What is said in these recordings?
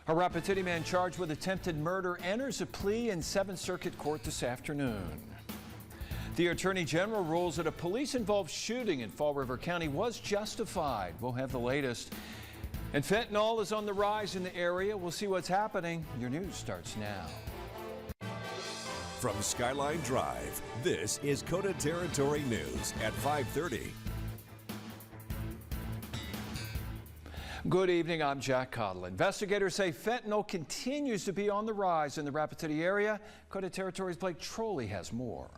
A Rapid City man charged with attempted murder enters a plea in 7th Circuit Court this afternoon. The Attorney General rules that a police-involved shooting in Fall River County was justified. We'll have the latest. And fentanyl is on the rise in the area. We'll see what's happening. Your news starts now. From Skyline Drive, this is KOTA Territory News at 5:30. Good evening, I'm Jack Cottle. Investigators say fentanyl continues to be on the rise in the Rapid City area. KOTA Territory's Blake Trolley has more.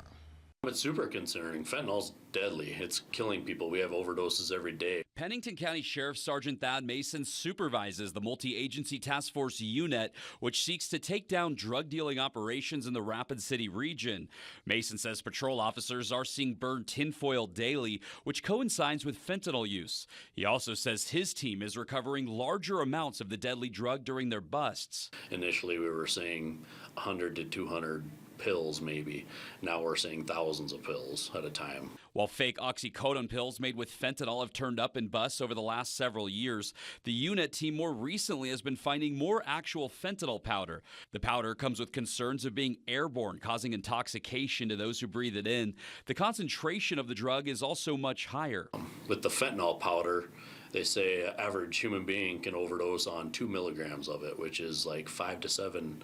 It's super concerning. Fentanyl's deadly. It's killing people. We have overdoses every day. Pennington County Sheriff Sergeant Thad Mason supervises the multi-agency task force unit, which seeks to take down drug dealing operations in the Rapid City region. Mason says patrol officers are seeing burned tinfoil daily, which coincides with fentanyl use. He also says his team is recovering larger amounts of the deadly drug during their busts. Initially, we were saying 100 to 200 pills maybe. Now we're seeing thousands of pills at a time. While fake oxycodone pills made with fentanyl have turned up in busts over the last several years, the unit team more recently has been finding more actual fentanyl powder. The powder comes with concerns of being airborne, causing intoxication to those who breathe it in. The concentration of the drug is also much higher. With the fentanyl powder, they say an average human being can overdose on 2 milligrams of it, which is like 5 to 7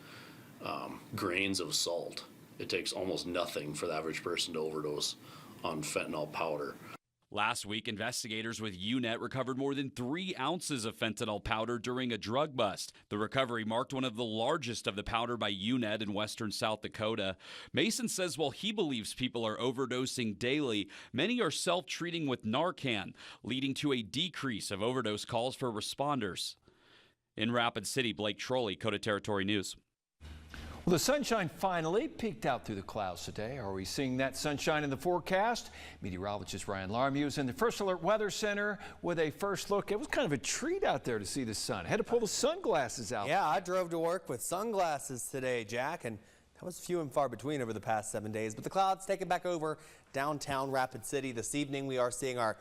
grains of salt. It takes almost nothing for the average person to overdose on fentanyl powder. Last week, investigators with UNET recovered more than 3 ounces of fentanyl powder during a drug bust. The recovery marked one of the largest of the powder by UNET in western South Dakota. Mason says while he believes people are overdosing daily, many are self-treating with Narcan, leading to a decrease of overdose calls for responders. In Rapid City, Blake Trolley, KOTA Territory News. Well, the sunshine finally peeked out through the clouds today. Are we seeing that sunshine in the forecast? Meteorologist Ryan Larmew is in the First Alert Weather Center with a first look. It was kind of a treat out there to see the sun. Had to pull the sunglasses out. Yeah, I drove to work with sunglasses today, Jack, and that was few and far between over the past 7 days. But the clouds taking back over downtown Rapid City. This evening we are seeing our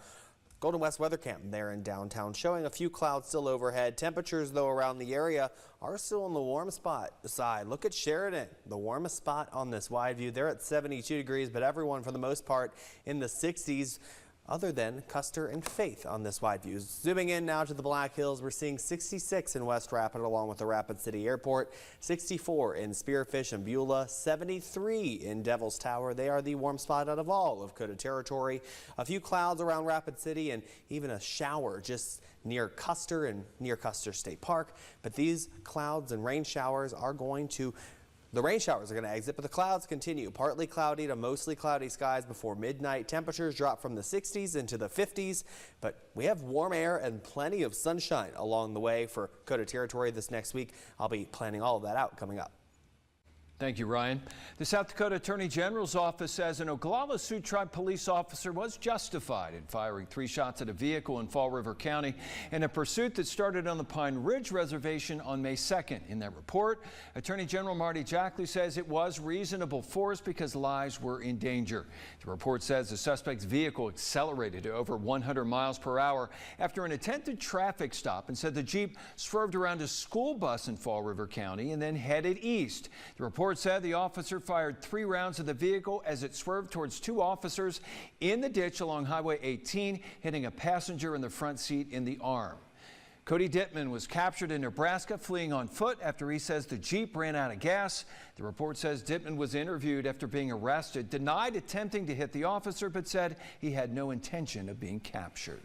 Golden West Weather Camp there in downtown, showing a few clouds still overhead. Temperatures, though, around the area are still on the warm spot side. Look at Sheridan, the warmest spot on this wide view. They're at 72 degrees, but everyone, for the most part, in the 60s. Other than Custer and Faith on this wide view. Zooming in now to the Black Hills, we're seeing 66 in West Rapid along with the Rapid City Airport, 64 in Spearfish and Beulah, 73 in Devil's Tower. They are the warm spot out of all of KOTA Territory. A few clouds around Rapid City and even a shower just near Custer and near Custer State Park. But these clouds and rain showers are going to The rain showers are going to exit, but the clouds continue. Partly cloudy to mostly cloudy skies before midnight. Temperatures drop from the 60s into the 50s, but we have warm air and plenty of sunshine along the way for KOTA Territory this next week. I'll be planning all of that out coming up. Thank you, Ryan. The South Dakota Attorney General's office says an Oglala Sioux Tribe police officer was justified in firing 3 shots at a vehicle in Fall River County in a pursuit that started on the Pine Ridge Reservation on May 2nd. In that report, Attorney General Marty Jackley says it was reasonable force because lives were in danger. The report says the suspect's vehicle accelerated to over 100 miles per hour after an attempted traffic stop and said the Jeep swerved around a school bus in Fall River County and then headed east. The report said the officer fired 3 rounds at the vehicle as it swerved towards 2 officers in the ditch along Highway 18, hitting a passenger in the front seat in the arm. Cody Dittman was captured in Nebraska fleeing on foot after he says the Jeep ran out of gas. The report says Dittman was interviewed after being arrested, denied attempting to hit the officer, but said he had no intention of being captured.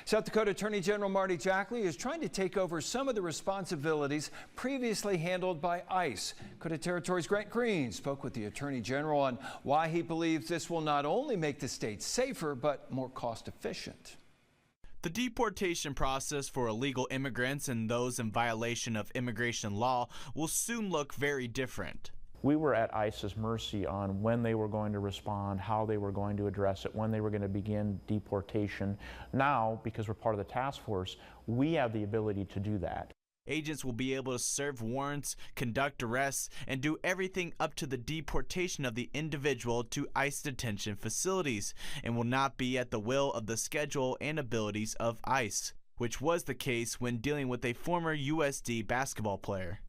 South Dakota Attorney General Marty Jackley is trying to take over some of the responsibilities previously handled by ICE. KOTA Territory's Grant Green spoke with the Attorney General on why he believes this will not only make the state safer, but more cost efficient. The deportation process for illegal immigrants and those in violation of immigration law will soon look very different. We were at ICE's mercy on when they were going to respond, how they were going to address it, when they were going to begin deportation. Now, because we're part of the task force, we have the ability to do that. Agents will be able to serve warrants, conduct arrests, and do everything up to the deportation of the individual to ICE detention facilities, and will not be at the will of the schedule and abilities of ICE. which was the case when dealing with a former USD basketball player.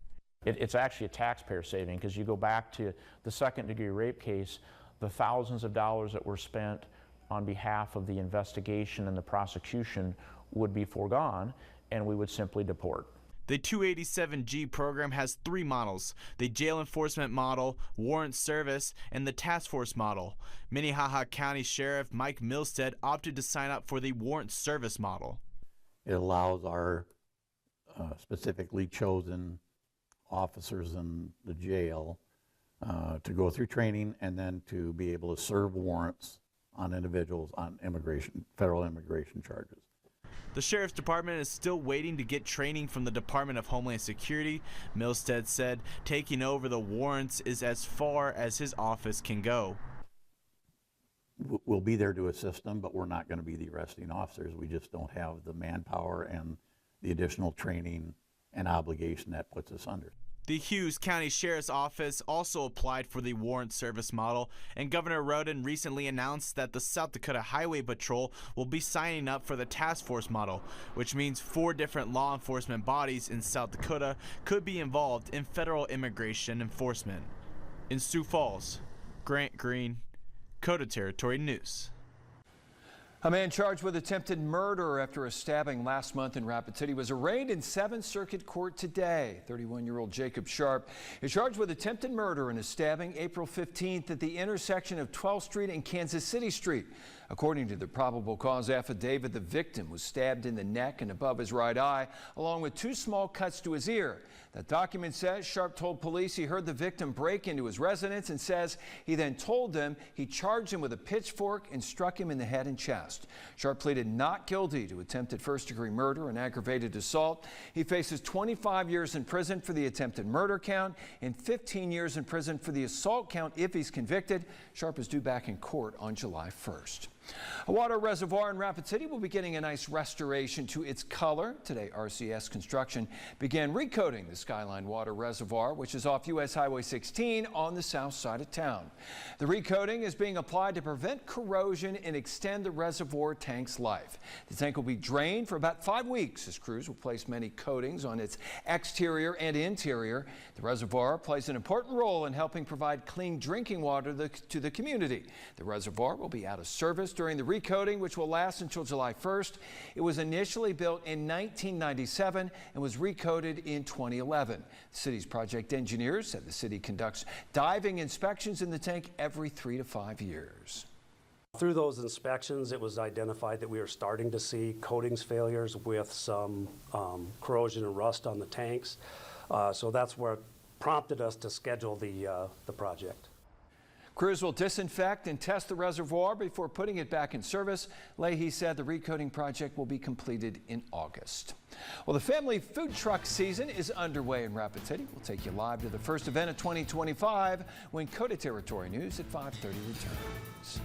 It's actually a taxpayer saving, because you go back to the second-degree rape case, the thousands of dollars that were spent on behalf of the investigation and the prosecution would be foregone, and we would simply deport. The 287G program has 3 models: the jail enforcement model, warrant service, and the task force model. Minnehaha County Sheriff Mike Milstead opted to sign up for the warrant service model. It allows our specifically chosen officers in the jail to go through training and then to be able to serve warrants on individuals on federal immigration charges. The Sheriff's Department is still waiting to get training from the Department of Homeland Security. Milstead said taking over the warrants is as far as his office can go. We'll be there to assist them, but we're not going to be the arresting officers. We just don't have the manpower and the additional training and obligation that puts us under. The Hughes County Sheriff's Office also applied for the warrant service model, and Governor Roden recently announced that the South Dakota Highway Patrol will be signing up for the task force model, which means 4 different law enforcement bodies in South Dakota could be involved in federal immigration enforcement. In Sioux Falls, Grant Green, KOTA Territory News. A man charged with attempted murder after a stabbing last month in Rapid City was arraigned in 7th Circuit Court today. 31-year-old Jacob Sharp is charged with attempted murder in a stabbing April 15th at the intersection of 12th Street and Kansas City Street. According to the probable cause affidavit, the victim was stabbed in the neck and above his right eye, along with 2 small cuts to his ear. That document says Sharp told police he heard the victim break into his residence and says he then told them he charged him with a pitchfork and struck him in the head and chest. Sharp pleaded not guilty to attempted first-degree murder and aggravated assault. He faces 25 years in prison for the attempted murder count and 15 years in prison for the assault count if he's convicted. Sharp is due back in court on July 1st. A water reservoir in Rapid City will be getting a nice restoration to its color. Today, RCS Construction began recoating the Skyline Water Reservoir, which is off US Highway 16 on the south side of town. The recoating is being applied to prevent corrosion and extend the reservoir tank's life. The tank will be drained for about 5 weeks as crews will place many coatings on its exterior and interior. The reservoir plays an important role in helping provide clean drinking water to the community. The reservoir will be out of service during the recoating, which will last until July 1st. It was initially built in 1997 and was recoated in 2011. The city's project engineers said the city conducts diving inspections in the tank every 3 to 5 years. Through those inspections, it was identified that we were starting to see coatings failures with some corrosion and rust on the tanks. So that's what prompted us to schedule the project. Crews will disinfect and test the reservoir before putting it back in service. Leahy said the recoating project will be completed in August. Well, the family food truck season is underway in Rapid City. We'll take you live to the first event of 2025 when KOTA Territory News at 5:30 returns.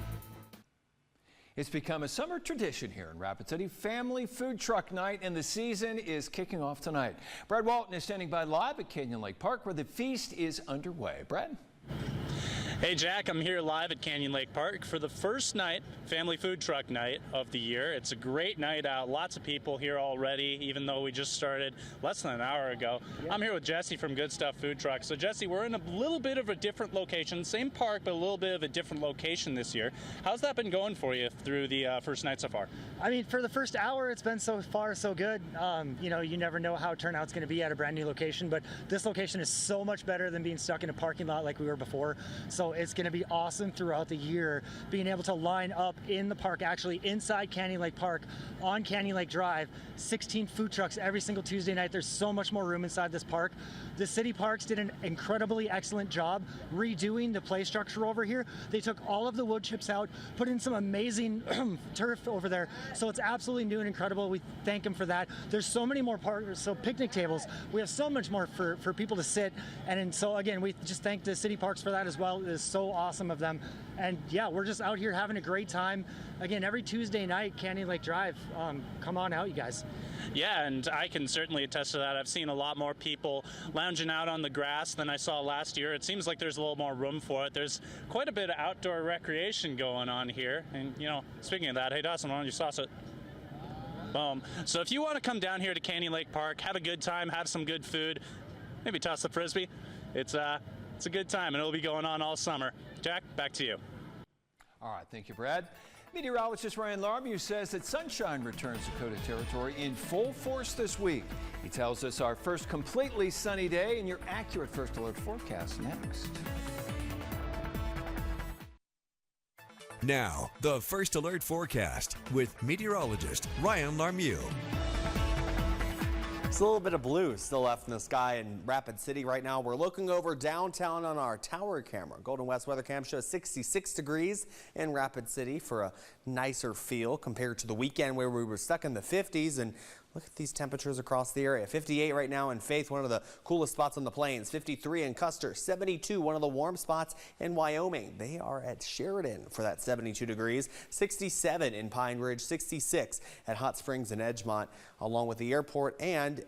It's become a summer tradition here in Rapid City, family food truck night, and the season is kicking off tonight. Brad Walton is standing by live at Canyon Lake Park where the feast is underway. Brad? Hey Jack, I'm here live at Canyon Lake Park for the first night, family food truck night of the year. It's a great night out, lots of people here already, even though we just started less than an hour ago. Yeah. I'm here with Jesse from Good Stuff Food Truck. So Jesse, we're in a little bit of a different location, same park, but a little bit of a different location this year. How's that been going for you through the first night so far? I mean, for the first hour, it's been so far so good. You know, you never know how turnout's going to be at a brand new location, but this location is so much better than being stuck in a parking lot like we were before. So it's going to be awesome throughout the year, being able to line up in the park, actually inside Canyon Lake Park, on Canyon Lake Drive, 16 food trucks every single Tuesday night. There's so much more room inside this park. The city parks did an incredibly excellent job redoing the play structure over here. They took all of the wood chips out, put in some amazing turf over there. So it's absolutely new and incredible. We thank them for that. There's so many more parks, so picnic tables. We have so much more for people to sit. And so again, we just thank the city parks for that as well. It is so awesome of them. And yeah, we're just out here having a great time. Again, every Tuesday night, Canyon Lake Drive. Come on out, you guys. Yeah, and I can certainly attest to that. I've seen a lot more people lounging out on the grass than I saw last year. It seems like there's a little more room for it. There's quite a bit of outdoor recreation going on here. And, you know, speaking of that, hey, Dawson, why don't you sauce it? Boom. So if you want to come down here to Canyon Lake Park, have a good time, have some good food, maybe toss the Frisbee, it's a good time, and it'll be going on all summer. Jack, back to you. All right, thank you, Brad. Meteorologist Ryan Larmew says that sunshine returns to Dakota Territory in full force this week. He tells us our first completely sunny day and your accurate first alert forecast next. Now, the First Alert Forecast with meteorologist Ryan Larmew. It's a little bit of blue still left in the sky in Rapid City right now. We're looking over downtown on our tower camera. Golden West Weather Cam shows 66 degrees in Rapid City for a nicer feel compared to the weekend where we were stuck in the 50s. And look at these temperatures across the area. 58 right now in Faith, one of the coolest spots on the plains. 53 in Custer. 72, one of the warm spots in Wyoming. They are at Sheridan for that 72 degrees. 67 in Pine Ridge. 66 at Hot Springs and Edgemont, along with the airport. And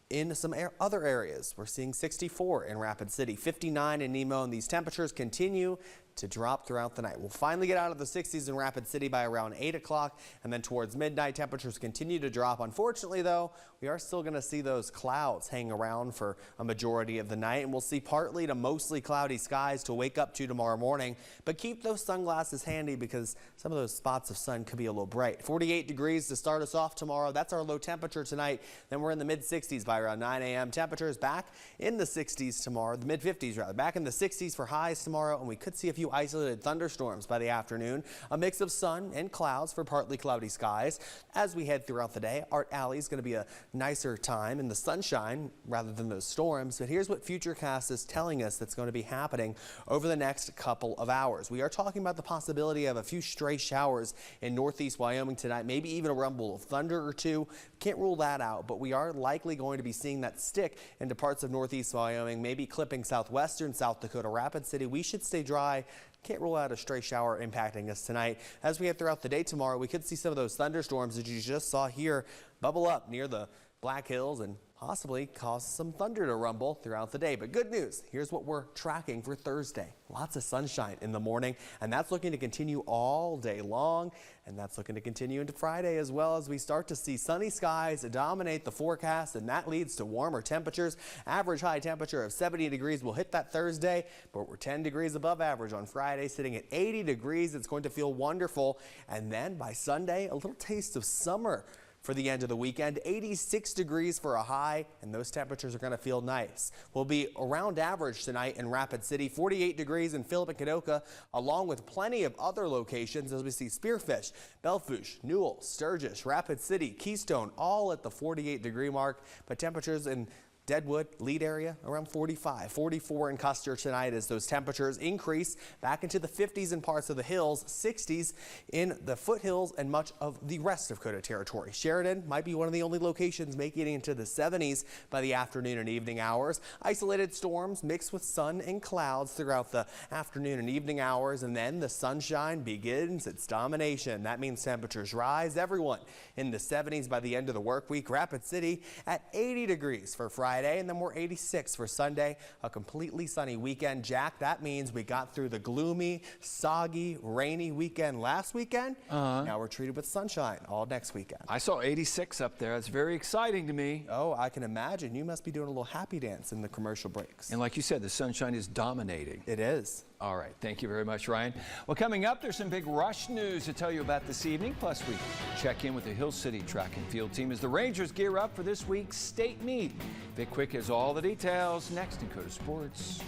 in some other areas, we're seeing 64 in Rapid City, 59 in Nemo, and these temperatures continue to drop throughout the night. We'll finally get out of the 60s in Rapid City by around 8 o'clock, and then towards midnight, temperatures continue to drop. Unfortunately, though, we are still going to see those clouds hang around for a majority of the night, and we'll see partly to mostly cloudy skies to wake up to tomorrow morning. But keep those sunglasses handy because some of those spots of sun could be a little bright. 48 degrees to start us off tomorrow. That's our low temperature tonight. Then we're in the mid-60s by around 9 a.m. Temperatures back in the 60s tomorrow, the mid-50s rather, back in the 60s for highs tomorrow, and we could see a few isolated thunderstorms by the afternoon. A mix of sun and clouds for partly cloudy skies. As we head throughout the day, Art Alley is going to be a nicer time in the sunshine rather than those storms. But here's what Futurecast is telling us that's going to be happening over the next couple of hours. We are talking about the possibility of a few stray showers in northeast Wyoming tonight, maybe even a rumble of thunder or two. Can't rule that out, but we are likely going to be seeing that stick into parts of northeast Wyoming, maybe clipping southwestern South Dakota, Rapid City. We should stay dry. Can't rule out a stray shower impacting us tonight. As we head throughout the day tomorrow, we could see some of those thunderstorms that you just saw here bubble up near the Black Hills and possibly cause some thunder to rumble throughout the day. But good news, here's what we're tracking for Thursday. Lots of sunshine in the morning, and that's looking to continue all day long, and that's looking to continue into Friday as well as we start to see sunny skies dominate the forecast, and that leads to warmer temperatures. Average high temperature of 70 degrees will hit that Thursday, but we're 10 degrees above average on Friday, sitting at 80 degrees. It's going to feel wonderful, and then by Sunday, a little taste of summer for the end of the weekend. 86 degrees for a high, and those temperatures are going to feel nice. We'll be around average tonight in Rapid City, 48 degrees in Philip and Kadoka, along with plenty of other locations as we see Spearfish, Belfouche, Newell, Sturgis, Rapid City, Keystone, all at the 48 degree mark, but temperatures in Deadwood, Lead area around 45, 44 in Custer tonight as those temperatures increase back into the 50s in parts of the hills, 60s in the foothills and much of the rest of KOTA territory. Sheridan might be one of the only locations making it into the 70s by the afternoon and evening hours. Isolated storms mixed with sun and clouds throughout the afternoon and evening hours, and then the sunshine begins its domination. That means temperatures rise. Everyone in the 70s by the end of the work week. Rapid City at 80 degrees for Friday. And then we're 86 for Sunday, a completely sunny weekend. Jack, that means we got through the gloomy, soggy, rainy weekend last weekend. Now we're treated with sunshine all next weekend. I saw 86 up there. That's very exciting to me. Oh, I can imagine. You must be doing a little happy dance in the commercial breaks. And like you said, the sunshine is dominating. It is. All right. Thank you very much, Ryan. Well, coming up, there's some big Rush news to tell you about this evening. Plus, we check in with the Hill City track and field team as the Rangers gear up for this week's state meet. Vic Quick has all the details next in KOTA Sports.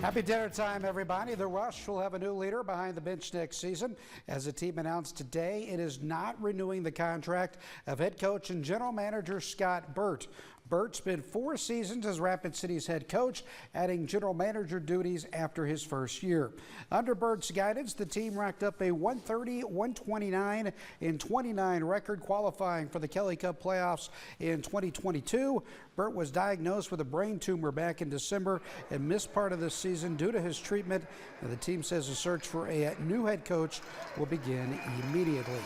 Happy dinner time, everybody. The Rush will have a new leader behind the bench next season. As the team announced today, it is not renewing the contract of head coach and general manager Scott Burt. Burt spent 4 seasons as Rapid City's head coach, adding general manager duties after his first year. Under Burt's guidance, the team racked up a 130, 129, and 29 record, qualifying for the Kelly Cup playoffs in 2022. Burt was diagnosed with a brain tumor back in December and missed part of this season due to his treatment. And the team says a search for a new head coach will begin immediately.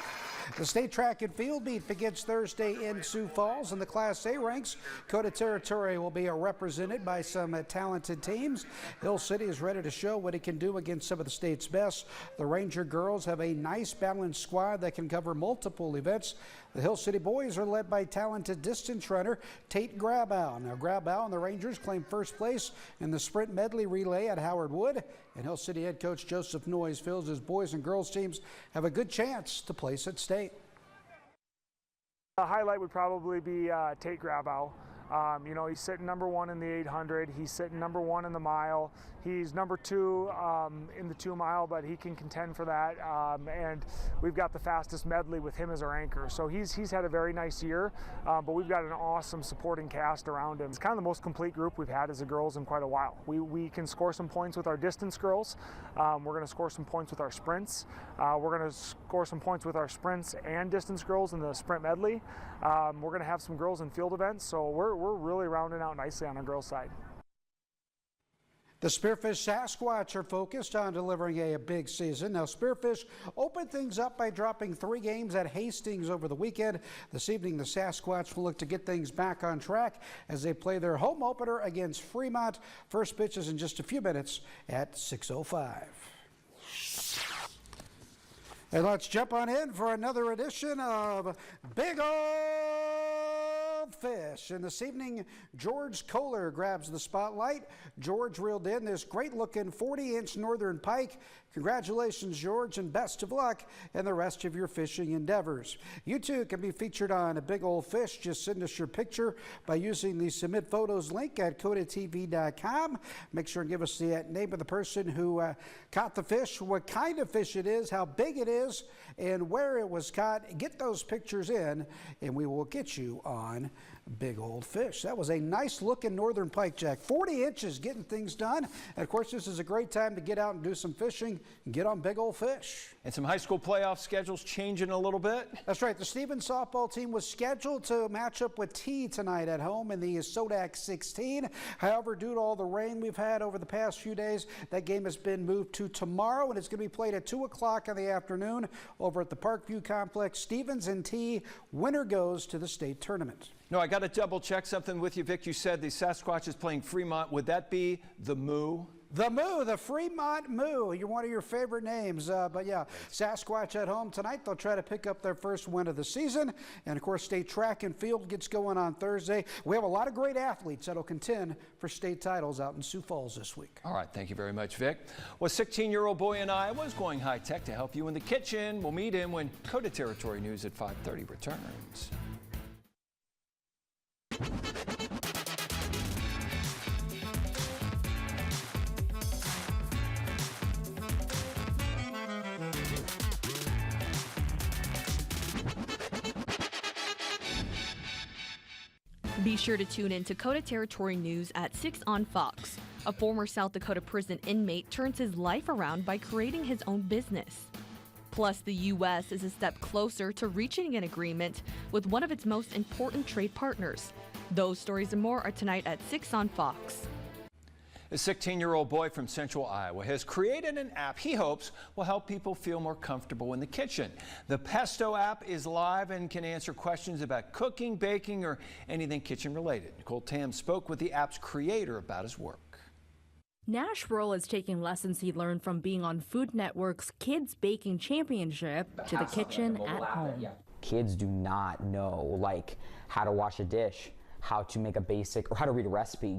The state track and field meet begins Thursday in Sioux Falls. In the Class A ranks, KOTA territory will be represented by some talented teams. Hill City is ready to show what it can do against some of the state's best. The Ranger girls have a nice balanced squad that can cover multiple events. The Hill City boys are led by talented distance runner Tate Grabow. Now, Grabow and the Rangers claimed first place in the sprint medley relay at Howard Wood. And Hill City head coach Joseph Noyes feels his boys and girls teams have a good chance to place at state. The highlight would probably be Tate Grabow. You know, he's sitting number 1 in the 800. He's sitting number 1 in the mile. He's number 2 in the 2 mile, but he can contend for that. And we've got the fastest medley with him as our anchor. So he's had a very nice year, but we've got an awesome supporting cast around him. It's kind of the most complete group we've had as a girls in quite a while. We can score some points with our distance girls. We're going to score some points with our sprints. We're going to score some points with our sprints and distance girls in the sprint medley. We're going to have some girls in field events, so we're really rounding out nicely on our girls' side. The Spearfish Sasquatch are focused on delivering a big season. Now, Spearfish opened things up by dropping 3 games at Hastings over the weekend. This evening, the Sasquatch will look to get things back on track as they play their home opener against Fremont. First pitch is in just a few minutes at 6:05. And let's jump on in for another edition of Big Old Fish. And this evening, George Kohler grabs the spotlight. George reeled in this great-looking 40-inch northern pike. Congratulations, George, and best of luck in the rest of your fishing endeavors. You too can be featured on a Big Old Fish. Just send us your picture by using the Submit Photos link at KOTATV.com. Make sure and give us the name of the person who caught the fish, what kind of fish it is, how big it is, and where it was caught. Get those pictures in, and we will get you on Big Old Fish. That was a nice looking northern pike, Jack. 40 inches getting things done. And of course, this is a great time to get out and do some fishing and get on Big Old Fish. And some high school playoff schedules changing a little bit. That's right. The Stevens softball team was scheduled to match up with T tonight at home in the Sodak 16. However, due to all the rain we've had over the past few days, that game has been moved to tomorrow, and it's going to be played at 2 o'clock in the afternoon over at the Parkview Complex. Stevens and T, winner goes to the state tournament. No, I got to double check something with you, Vic. You said the Sasquatch is playing Fremont. Would that be the Moo? The Moo, the Fremont Moo. You're one of your favorite names. But yeah, Sasquatch at home tonight. They'll try to pick up their first win of the season. And of course, state track and field gets going on Thursday. We have a lot of great athletes that'll contend for state titles out in Sioux Falls this week. All right, thank you very much, Vic. Well, a 16-year-old boy in Iowa is going high-tech to help you in the kitchen. We'll meet him when KOTA Territory News at 5:30 returns. Be sure to tune in to KOTA Territory News at 6 on Fox. A former South Dakota prison inmate turns his life around by creating his own business. Plus, the U.S. is a step closer to reaching an agreement with one of its most important trade partners. Those stories and more are tonight at 6 on Fox. A 16-year-old boy from central Iowa has created an app he hopes will help people feel more comfortable in the kitchen. The Pesto app is live and can answer questions about cooking, baking, or anything kitchen related. Nicole Tam spoke with the app's creator about his work. Nash Roll is taking lessons he learned from being on Food Network's Kids Baking Championship to the kitchen at home. Kids do not know how to wash a dish, how to make a basic, or how to read a recipe,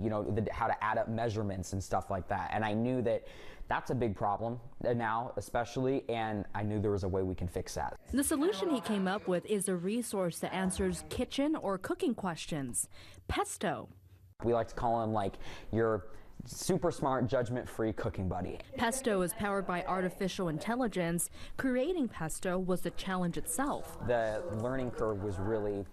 how to add up measurements and stuff like that. And I knew that that's a big problem now, especially, and I knew there was a way we can fix that. The solution he came up with is a resource that answers kitchen or cooking questions. Pesto. We like to call him your super smart, judgment-free cooking buddy. Pesto is powered by artificial intelligence. Creating Pesto was the challenge itself. The learning curve was really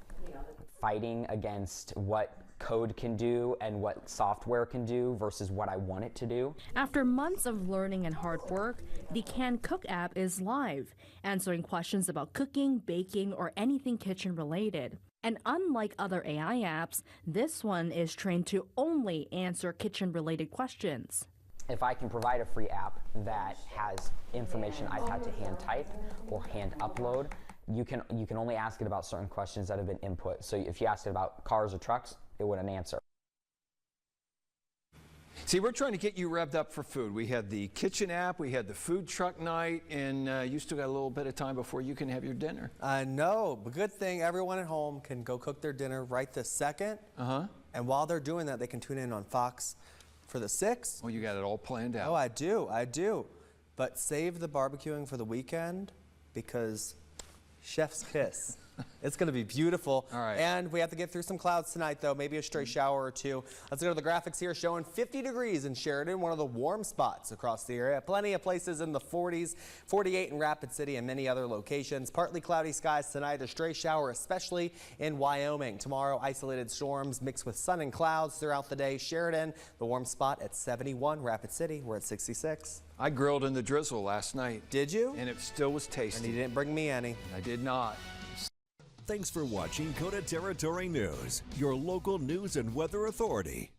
fighting against what code can do and what software can do versus what I want it to do. After months of learning and hard work, the Can Cook app is live, answering questions about cooking, baking, or anything kitchen related. And unlike other AI apps, this one is trained to only answer kitchen-related questions. If I can provide a free app that has information I've had to hand type or hand upload, you can only ask it about certain questions that have been input. So if you ask it about cars or trucks, it wouldn't answer. See, we're trying to get you revved up for food. We had the kitchen app, we had the food truck night, and you still got a little bit of time before you can have your dinner. I know, but good thing everyone at home can go cook their dinner right this second. And while they're doing that, they can tune in on Fox for the 6. Well, you got it all planned out. Oh, I do. But save the barbecuing for the weekend because chef's kiss. It's going to be beautiful. All right. And we have to get through some clouds tonight, though, maybe a stray shower or two. Let's go to the graphics here showing 50 degrees in Sheridan, one of the warm spots across the area. Plenty of places in the 40s, 48 in Rapid City and many other locations. Partly cloudy skies tonight, a stray shower, especially in Wyoming. Tomorrow, isolated storms mixed with sun and clouds throughout the day. Sheridan, the warm spot at 71. Rapid City, we're at 66. I grilled in the drizzle last night. Did you? And it still was tasty. And you didn't bring me any. I did not. Thanks for watching KOTA Territory News, your local news and weather authority.